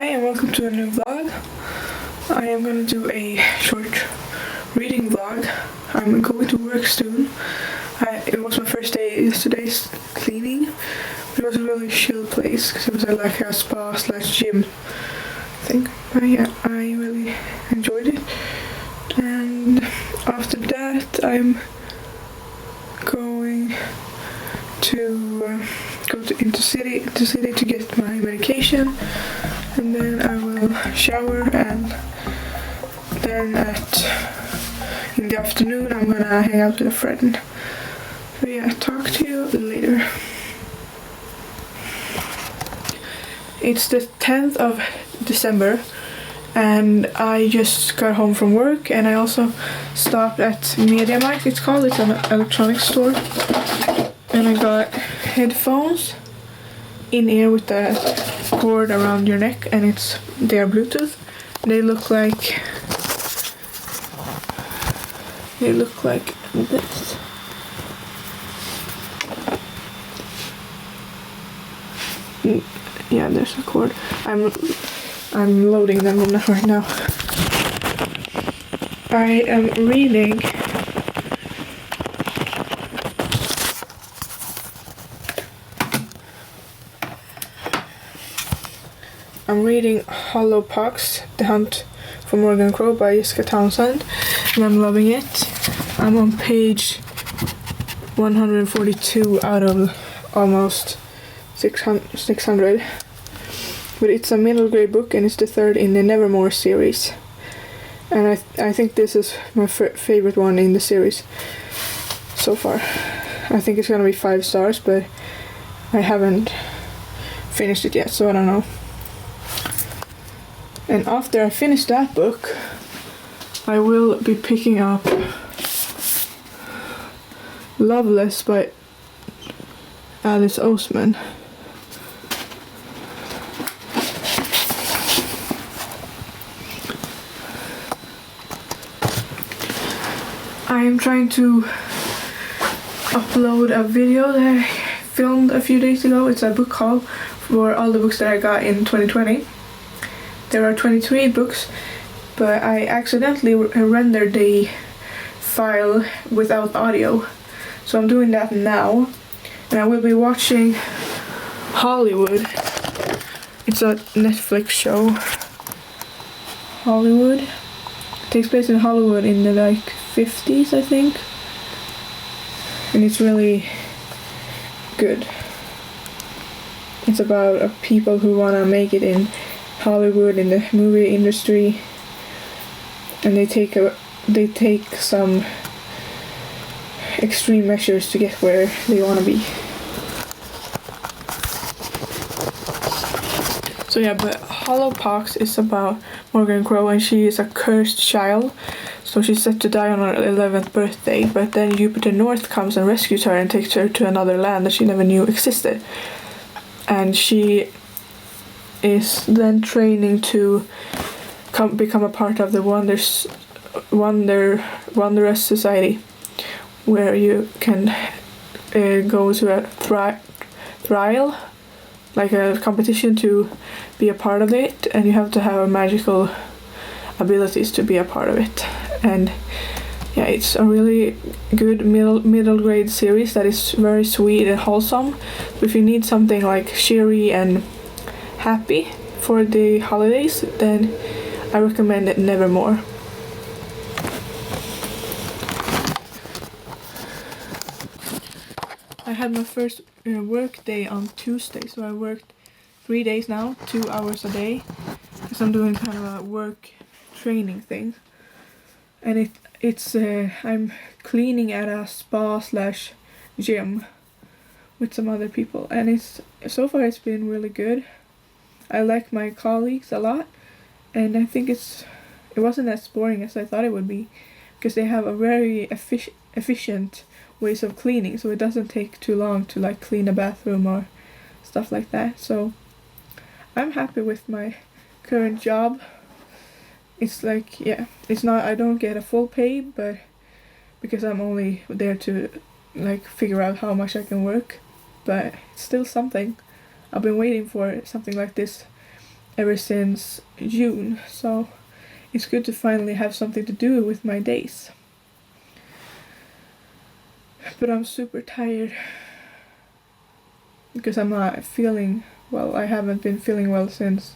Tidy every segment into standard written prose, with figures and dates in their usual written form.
And welcome to a new vlog. I am going to do a short reading vlog. I'm going to work soon. It was my first day yesterday's cleaning. It was a really chill place because it was like a spa/gym thing. But yeah, I really enjoyed it. And after that I'm going to go into city to get my medication, and then I will shower, and then in the afternoon I'm gonna hang out with a friend. So yeah, talk to you later. It's the 10th of December and I just got home from work, and I also stopped at MediaMarkt, it's called. It's an electronics store, and I got headphones in ear with the cord around your neck, and they are Bluetooth. They look like this. Yeah, there's a cord. I'm loading them right now. I am reading Hollow Pox, The Hunt for Morgan Crow by Jessica Townsend, and I'm loving it. I'm on page 142 out of almost 600. But it's a middle grade book, and it's the third in the Nevermore series. And I think this is my favorite one in the series so far. I think it's gonna be 5 stars, but I haven't finished it yet, so I don't know. And after I finish that book, I will be picking up Loveless by Alice Oseman. I am trying to upload a video that I filmed a few days ago. It's a book haul for all the books that I got in 2020. There are 23 books, but I accidentally rendered the file without audio. So I'm doing that now, and I will be watching Hollywood. It's a Netflix show. Hollywood. It takes place in Hollywood in the 50s, I think. And it's really good. It's about people who wanna make it in Hollywood, in the movie industry, and they take some extreme measures to get where they want to be. So yeah, but Hollow Pox is about Morgan Crow, and she is a cursed child, so she's set to die on her 11th birthday, but then Jupiter North comes and rescues her and takes her to another land that she never knew existed. And she is then training to become a part of the Wanderers Society, where you can go to a trial, like a competition, to be a part of it, and you have to have magical abilities to be a part of it. And yeah, it's a really good middle grade series that is very sweet and wholesome. If you need something like cheery and happy for the holidays, then I recommend it Nevermore. I had my first work day on Tuesday, so I worked 3 days now, 2 hours a day, because I'm doing kind of a work training thing. And it's I'm cleaning at a spa/gym with some other people, and so far it's been really good. I like my colleagues a lot, and I think it wasn't as boring as I thought it would be, because they have a very efficient ways of cleaning, so it doesn't take too long to clean a bathroom or stuff like that. So I'm happy with my current job. It's it's not, I don't get a full pay, but because I'm only there to figure out how much I can work, but it's still something. I've been waiting for something like this ever since June, so it's good to finally have something to do with my days. But I'm super tired because I'm not feeling well. I haven't been feeling well since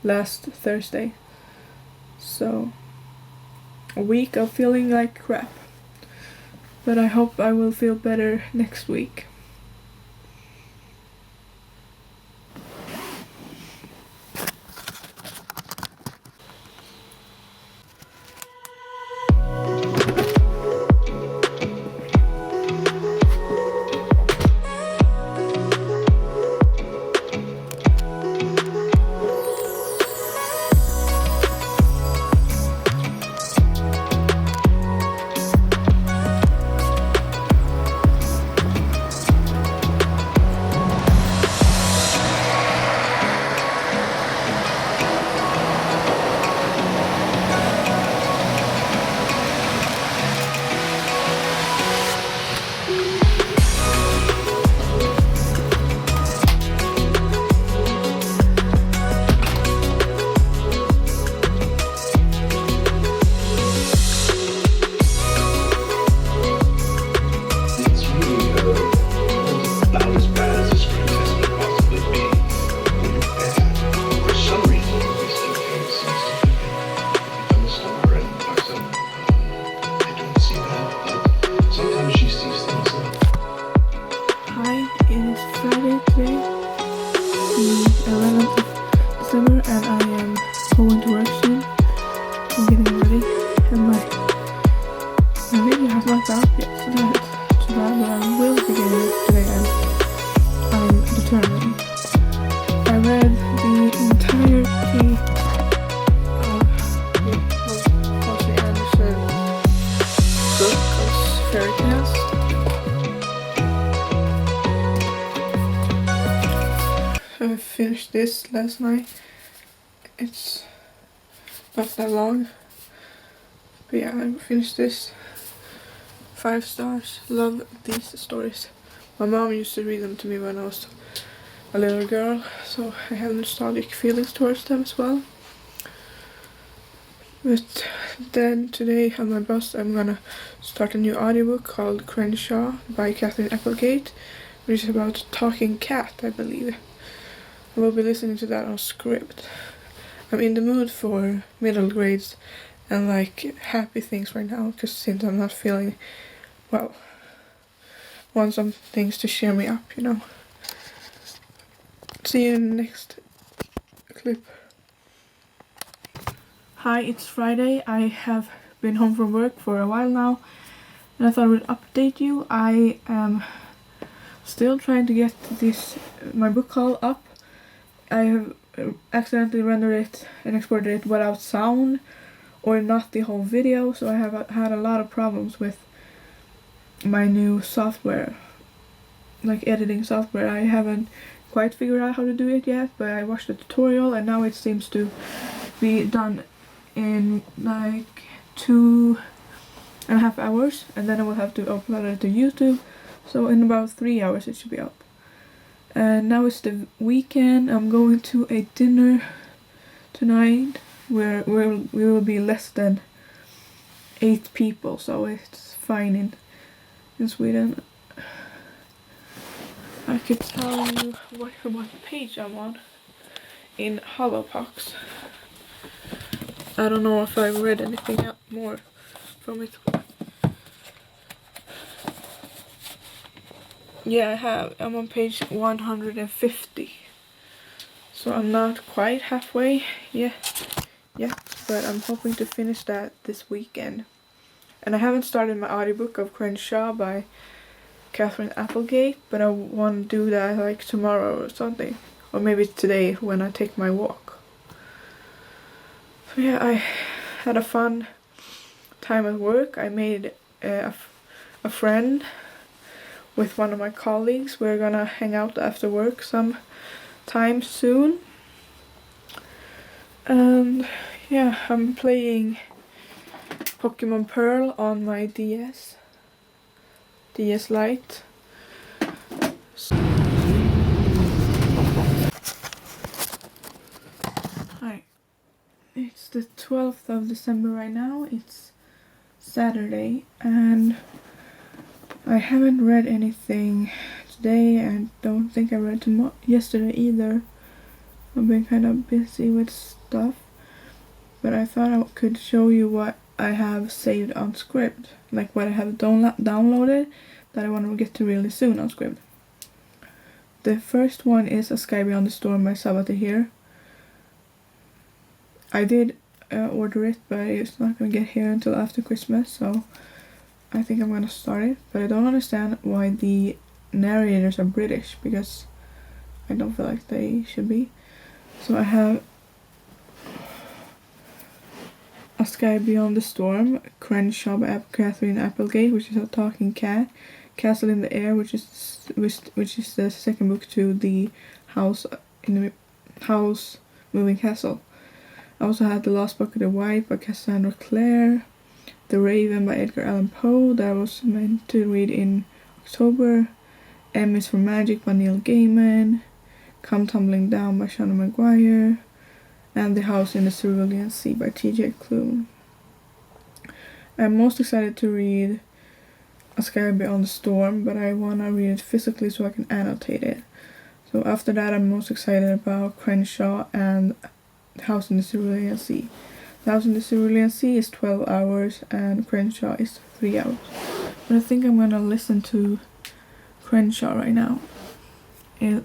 last Thursday. So a week of feeling like crap. But I hope I will feel better next week. December, and I am going to work soon. I'm getting ready, and my video has not out yet, so that's too bad, but I will be getting it today, and I'm determined. I read the entirety of Percy Anderson's book of fairy tales. I finished this last night. It's not that long, but yeah, I finished this. 5 stars. Love these stories. My mom used to read them to me when I was a little girl, so I have nostalgic feelings towards them as well. But then today on my bus I'm gonna start a new audiobook called Crenshaw by Catherine Applegate, which is about a talking cat, I believe. I will be listening to that on script. I'm in the mood for middle grades and like happy things right now, because since I'm not feeling well, want some things to cheer me up, you know. See you in the next clip. Hi, it's Friday. I have been home from work for a while now, and I thought I would update you. I am still trying to get my book haul up. I have accidentally rendered it and exported it without sound, or not the whole video, so I have had a lot of problems with my new software, like editing software. I haven't quite figured out how to do it yet, but I watched a tutorial and now it seems to be done in like 2.5 hours, and then I will have to upload it to YouTube, so in about 3 hours it should be up. And now it's the weekend. I'm going to a dinner tonight where we will be less than 8 people, so it's fine in Sweden. I could tell you what page I'm on in Hollowpox. I don't know if I've read anything more from it. Yeah, I have. I'm on page 150. So I'm not quite halfway yet, but I'm hoping to finish that this weekend. And I haven't started my audiobook of Crenshaw by Catherine Applegate, but I want to do that like tomorrow or something. Or maybe today when I take my walk. So yeah, I had a fun time at work. I made a friend with one of my colleagues. We're gonna hang out after work sometime soon. And yeah, I'm playing Pokemon Pearl on my DS Lite. Hi. It's the 12th of December right now. It's Saturday and I haven't read anything today. I don't think I read yesterday either. I've been kind of busy with stuff. But I thought I could show you what I have saved on Scribd. Like what I have downloaded that I want to get to really soon on Scribd. The first one is A Sky Beyond the Storm by Sabbath here. I did order it, but it's not going to get here until after Christmas, so I think I'm going to start it. But I don't understand why the narrators are British, because I don't feel like they should be. So I have A Sky Beyond the Storm, Crenshaw by Catherine Applegate, which is a talking cat. Castle in the Air, which is the second book to the House Moving Castle. I also had The Lost Book of the White by Cassandra Clare, The Raven by Edgar Allan Poe that I was meant to read in October, M is for Magic by Neil Gaiman, Come Tumbling Down by Sean Maguire, and The House in the Cerulean Sea by T.J. Klune. I'm most excited to read A Sky Beyond the Storm, but I want to read it physically so I can annotate it. So after that, I'm most excited about Crenshaw and The House in the Cerulean Sea. The House in the Cerulean Sea is 12 hours and Crenshaw is 3 hours. But I think I'm gonna listen to Crenshaw right now. It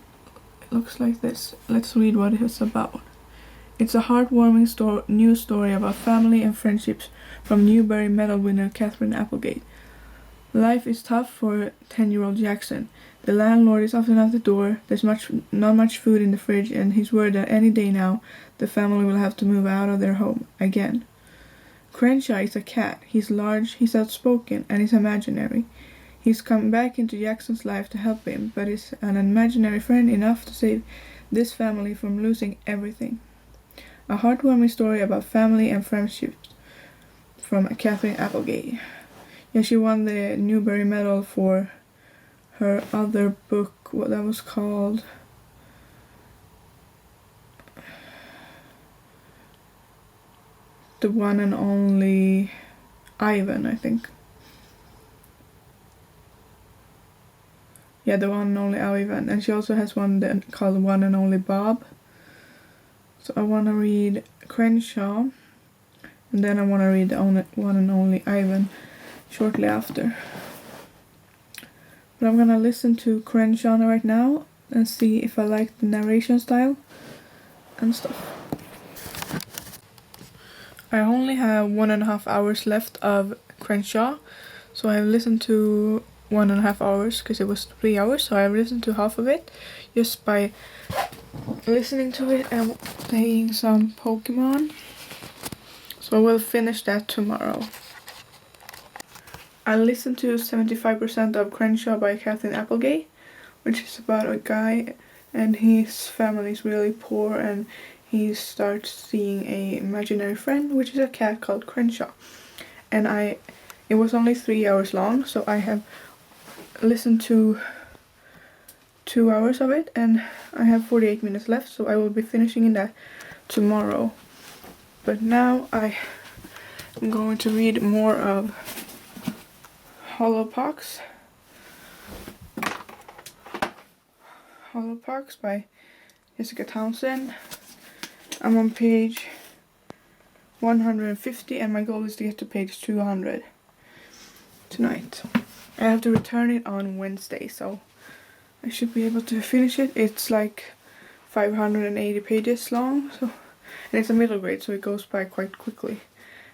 looks like this. Let's read what it's about. It's a heartwarming new story about family and friendships from Newbery Medal winner Catherine Applegate. Life is tough for 10-year-old Jackson. The landlord is often at the door, there's not much food in the fridge, and he's worried that any day now the family will have to move out of their home again. Crenshaw is a cat. He's large, he's outspoken, and he's imaginary. He's come back into Jackson's life to help him, but is an imaginary friend enough to save this family from losing everything. A heartwarming story about family and friendships from Catherine Applegate. Yeah, she won the Newbery Medal for her other book, what that was called. The One and Only Ivan, I think. Yeah, The One and Only Ivan. And she also has one called One and Only Bob. So I want to read Crenshaw, and then I want to read the One and Only Ivan shortly after. But I'm gonna listen to Crenshaw right now and see if I like the narration style and stuff. I only have 1.5 hours left of Crenshaw, so I've listened to 1.5 hours because it was 3 hours, so I've listened to half of it just by listening to it and playing some Pokemon. So I will finish that tomorrow. I listened to 75% of Crenshaw by Catherine Applegate, which is about a guy and his family is really poor and he starts seeing a imaginary friend, which is a cat called Crenshaw. And it was only 3 hours long, so I have listened to 2 hours of it and I have 48 minutes left, so I will be finishing that tomorrow. But now I am going to read more of Hollowpox by Jessica Townsend. I'm on page 150 and my goal is to get to page 200 tonight. I have to return it on Wednesday, so I should be able to finish it. It's like 580 pages long, so, and it's a middle grade, so it goes by quite quickly.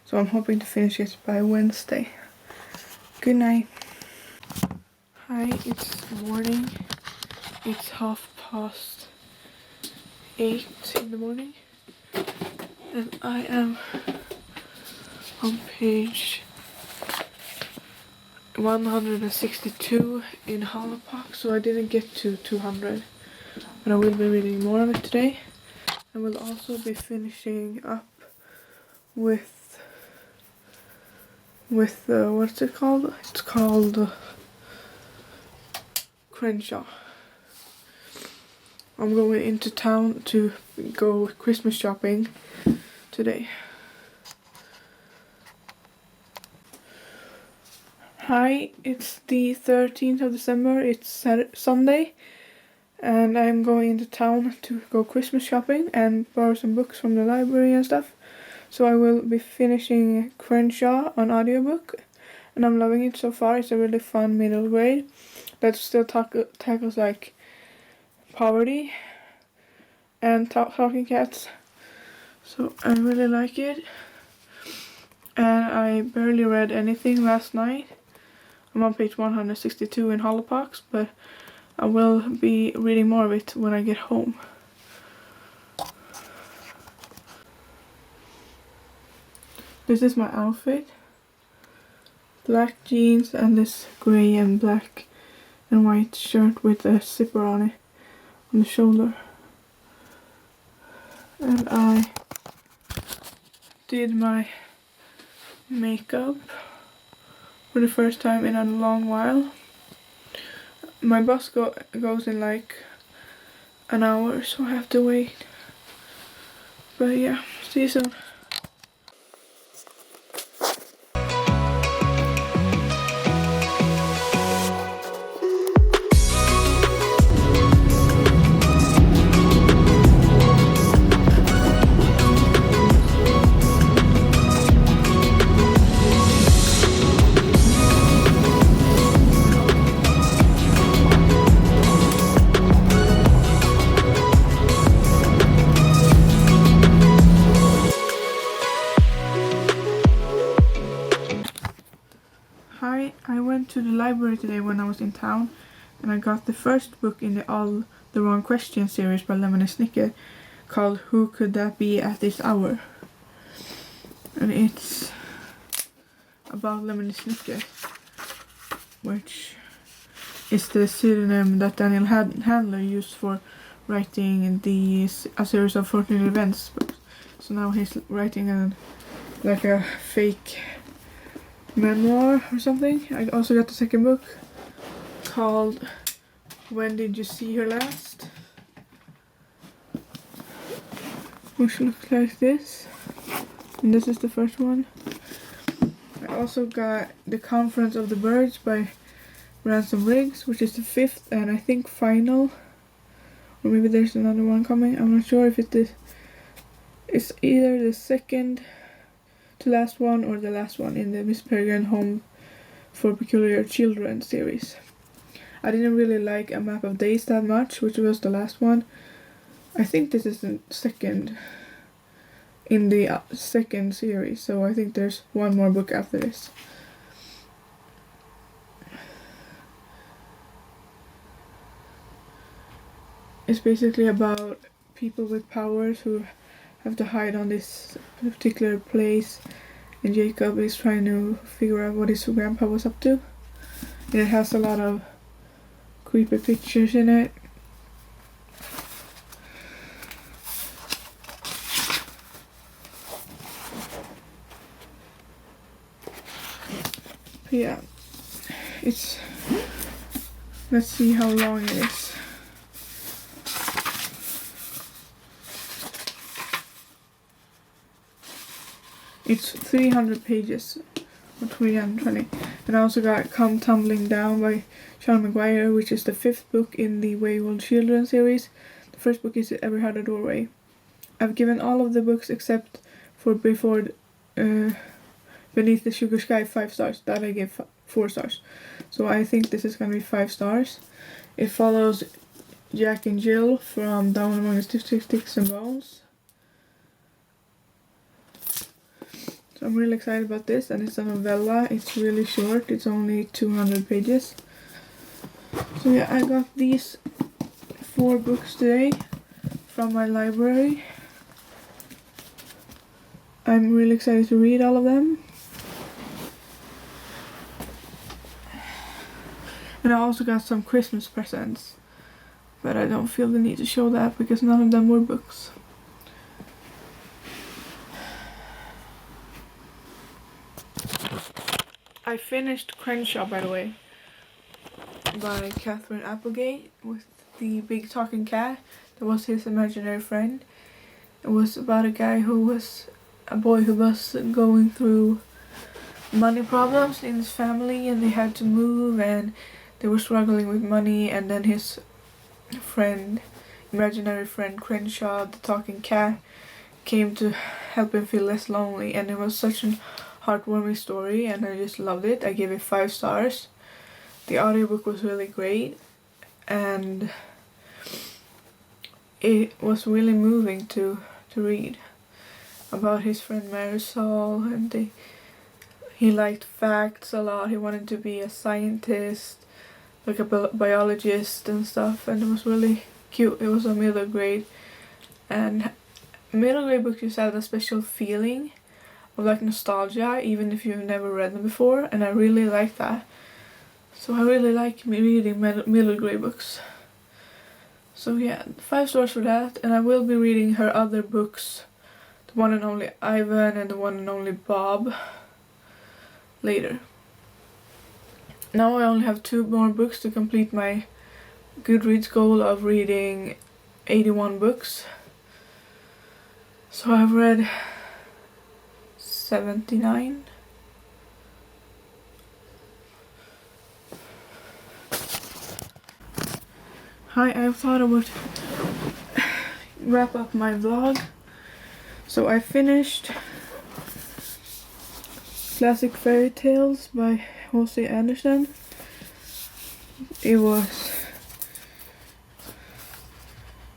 So I'm hoping to finish it by Wednesday. Good night. Hi, it's morning. It's 8:30 in the morning. And I am on page 162 in Hollowpox, so I didn't get to 200. But I will be reading more of it today. I will also be finishing up with what's it called? It's called Crenshaw. I'm going into town to go Christmas shopping today. Hi, it's the 13th of December, it's Sunday, and I'm going into town to go Christmas shopping and borrow some books from the library and stuff. So I will be finishing Crenshaw on audiobook, and I'm loving it so far. It's a really fun middle grade that still tackles like poverty and talking cats. So I really like it. And I barely read anything last night. I'm on page 162 in Holopox, but I will be reading more of it when I get home. This is my outfit. Black jeans and this grey and black and white shirt with a zipper on it on the shoulder. And I did my makeup for the first time in a long while. My bus goes in like an hour, so I have to wait. But yeah, see you soon. Hi, I went to the library today when I was in town, and I got the first book in the All the Wrong Questions series by Lemony Snicket called Who Could That Be at This Hour? And it's about Lemony Snicket, which is the pseudonym that Daniel Handler used for writing a series of Fortunate Events books. So now he's writing a fake memoir or something. I also got the second book called When Did You See Her Last? Which looks like this. And this is the first one. I also got The Conference of the Birds by Ransom Riggs, which is the fifth and I think final. Or maybe there's another one coming. I'm not sure if it is. It's either the second to last one or the last one in the Miss Peregrine Home for Peculiar Children series. I didn't really like A Map of Days that much, which was the last one. I think this is the second in the second series, so I think there's one more book after this. It's basically about people with powers who have to hide on this particular place, and Jacob is trying to figure out what his grandpa was up to. And it has a lot of creepy pictures in it. But yeah, let's see how long it is. It's 300 pages, or 320. And I also got Come Tumbling Down by Sean McGuire, which is the fifth book in the Wayward Children series. The first book is Ever Had a Doorway. I've given all of the books except for Beneath the Sugar Sky 5 stars. That I gave 4 stars. So I think this is gonna be 5 stars. It follows Jack and Jill from Down Among the Sticks and Bones. I'm really excited about this, and it's a novella. It's really short. It's only 200 pages. So yeah, I got these 4 books today from my library. I'm really excited to read all of them. And I also got some Christmas presents, but I don't feel the need to show that because none of them were books. I finished Crenshaw, by the way, by Catherine Applegate with the big talking cat that was his imaginary friend. It was about a guy who was a boy who was going through money problems in his family, and they had to move and they were struggling with money, and then his friend, imaginary friend Crenshaw, the talking cat, came to help him feel less lonely, and it was such a heartwarming story and I just loved it. I gave it 5 stars. The audiobook was really great and it was really moving to read about his friend Marisol, and he liked facts a lot. He wanted to be a scientist, like a biologist and stuff, and it was really cute. It was a middle grade, and middle grade books just have a special feeling of like nostalgia even if you've never read them before, and I really like that. So I really like reading middle grade books. So yeah, 5 stars for that, and I will be reading her other books, The One and Only Ivan and The One and Only Bob, later. Now I only have 2 more books to complete my Goodreads goal of reading 81 books. So I've read 79. Hi, I thought I would wrap up my vlog. So I finished Classic Fairy Tales by Jose Anderson. It was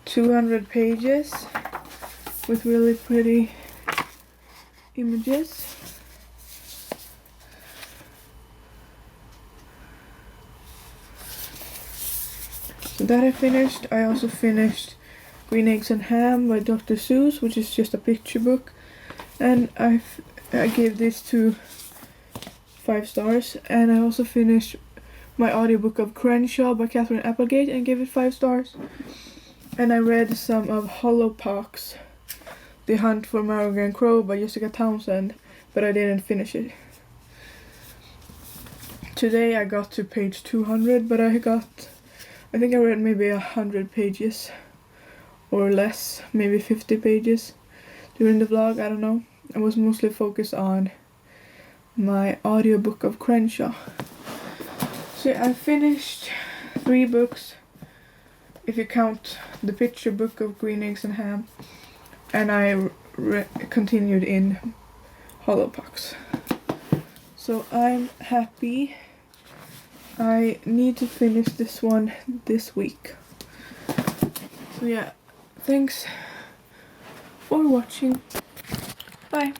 200 pages with really pretty images. So that I finished. I also finished Green Eggs and Ham by Dr. Seuss, which is just a picture book, and I gave this 5 stars. And I also finished my audiobook of Crenshaw by Catherine Applegate and gave it 5 stars. And I read some of Hollowpox, The Hunt for Morrigan Crow by Jessica Townsend, but I didn't finish it. Today I got to page 200, but I think I read maybe 100 pages or less, maybe 50 pages during the vlog, I don't know. I was mostly focused on my audiobook of Crenshaw. So I finished 3 books, if you count the picture book of Green Eggs and Ham, and I continued in Hollowpox. So I'm happy. I need to finish this one this week. So yeah, thanks for watching. Bye.